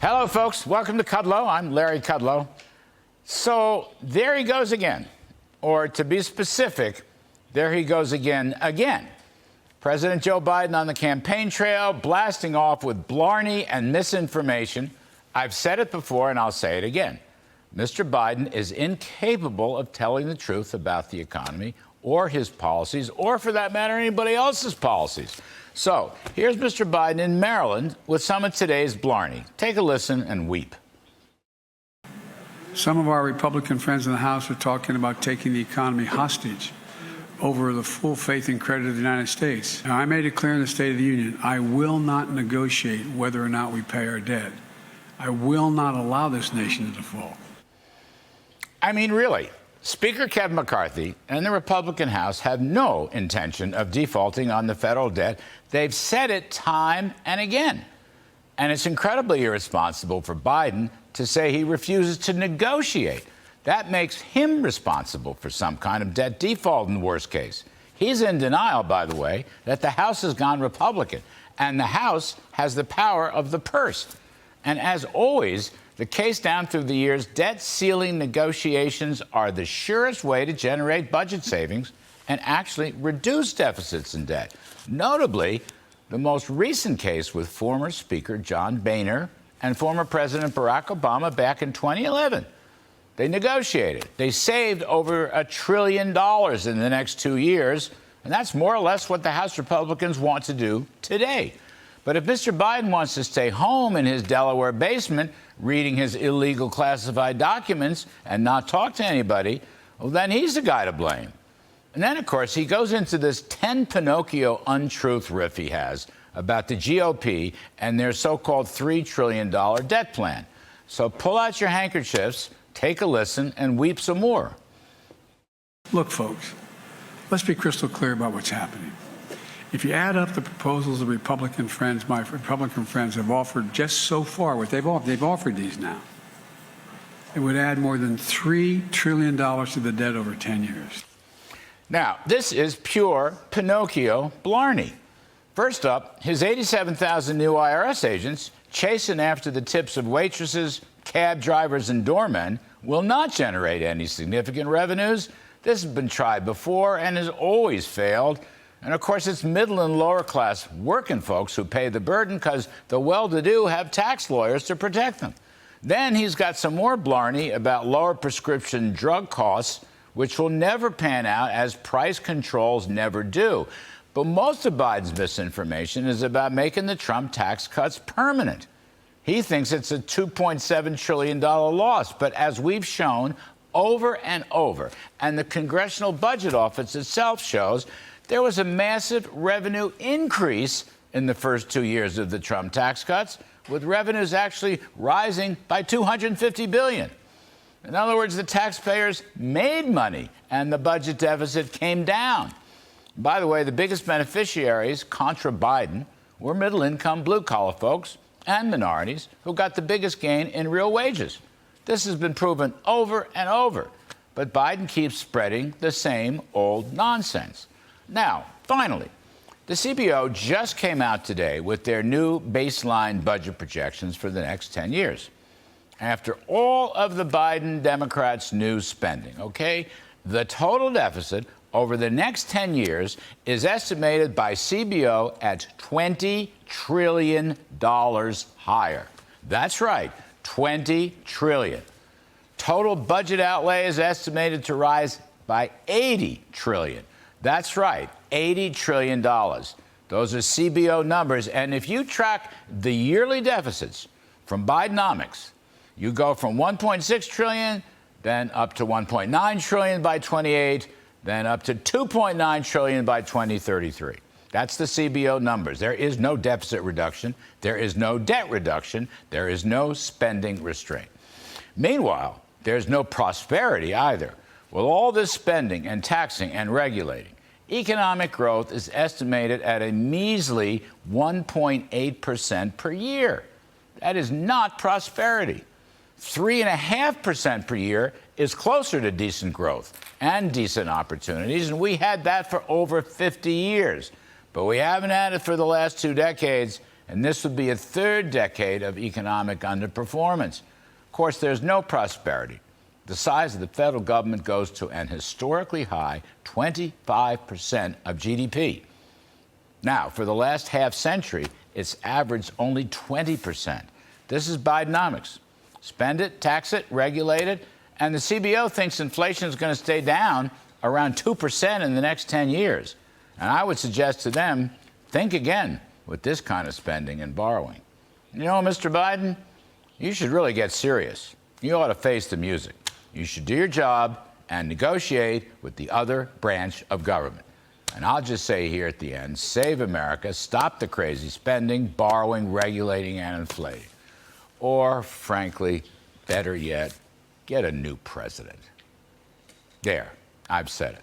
Hello, folks. Welcome to Kudlow. I'm Larry Kudlow. So there he goes again. Or to be specific, there he goes again. President Joe Biden on the campaign trail, blasting off with blarney and misinformation. I've said it before, and I'll say it again. Mr. Biden is incapable of telling the truth about the economy or his policies, or for that matter, anybody else's policies. So here's Mr. Biden in Maryland with some of today's blarney. Take a listen and weep. Some of our Republican friends in the House are talking about taking the economy hostage over the full faith and credit of the United States. Now, I made it clear in the State of the Union, I will not negotiate whether or not we pay our debt. I will not allow this nation to default. I mean, really, Speaker Kevin McCarthy and the Republican House have no intention of defaulting on the federal debt. They've said it time and again. And it's incredibly irresponsible for Biden to say he refuses to negotiate. That makes him responsible for some kind of debt default in the worst case. He's in denial, by the way, that the House has gone Republican, and the House has the power of the purse. And as always, the case down through the years, debt ceiling negotiations are the surest way to generate budget savings and actually reduce deficits and debt. Notably, the most recent case with former Speaker John Boehner and former President Barack Obama back in 2011. They negotiated. They saved over $1 trillion in the next 2 years, and that's more or less what the House Republicans want to do today. But if Mr. Biden wants to stay home in his Delaware basement, reading his illegal classified documents and not talk to anybody, well, then he's the guy to blame. And then, of course, he goes into this 10 Pinocchio untruth riff he has about the GOP and their so-called $3 trillion debt plan. So pull out your handkerchiefs, take a listen, and weep some more. Look, folks, let's be crystal clear about what's happening. If you add up the proposals of Republican friends, my Republican friends have offered just so far, what they've offered these now, it would add more than $3 trillion to the debt over 10 years. Now, this is pure Pinocchio blarney. First up, his 87,000 new IRS agents chasing after the tips of waitresses, cab drivers, and doormen will not generate any significant revenues. This has been tried before and has always failed. And, of course, it's middle and lower class working folks who pay the burden because the well-to-do have tax lawyers to protect them. Then he's got some more blarney about lower prescription drug costs, which will never pan out as price controls never do. But most of Biden's misinformation is about making the Trump tax cuts permanent. He thinks it's a $2.7 trillion loss. But as we've shown over and over, and the Congressional Budget Office itself shows, there was a massive revenue increase in the first 2 years of the Trump tax cuts, with revenues actually rising by $250 billion. In other words, the taxpayers made money and the budget deficit came down. By the way, the biggest beneficiaries, contra Biden, were middle-income blue-collar folks and minorities who got the biggest gain in real wages. This has been proven over and over, but Biden keeps spreading the same old nonsense. Now, finally, the CBO just came out today with their new baseline budget projections for the next 10 years. After all of the Biden Democrats' new spending, okay, the total deficit over the next 10 years is estimated by CBO at $20 trillion higher. That's right, $20 trillion. Total budget outlay is estimated to rise by $80 trillion. That's right, $80 trillion. Those are CBO numbers. And if you track the yearly deficits from Bidenomics, you go from $1.6 trillion, then up to $1.9 trillion by 28, then up to $2.9 trillion by 2033. That's the CBO numbers. There is no deficit reduction. There is no debt reduction. There is no spending restraint. Meanwhile, there's no prosperity either. With all this spending and taxing and regulating, economic growth is estimated at a measly 1.8% per year. That is not prosperity. 3.5% per year is closer to decent growth and decent opportunities, and we had that for over 50 years. But we haven't had it for the last 2 decades, And this would be a third decade of economic underperformance. Of course, there's no prosperity. The size of the federal government goes to an historically high 25% of GDP. Now, for the last half century, it's averaged only 20%. This is Bidenomics. Spend it, tax it, regulate it, and the CBO thinks inflation is going to stay down around 2% in the next 10 years. And I would suggest to them, think again with this kind of spending and borrowing. You know, Mr. Biden, you should really get serious. You ought to face the music. You should do your job and negotiate with the other branch of government. And I'll just say here at the end, save America, stop the crazy spending, borrowing, regulating, and inflating. Or, frankly, better yet, get a new president. There, I've said it.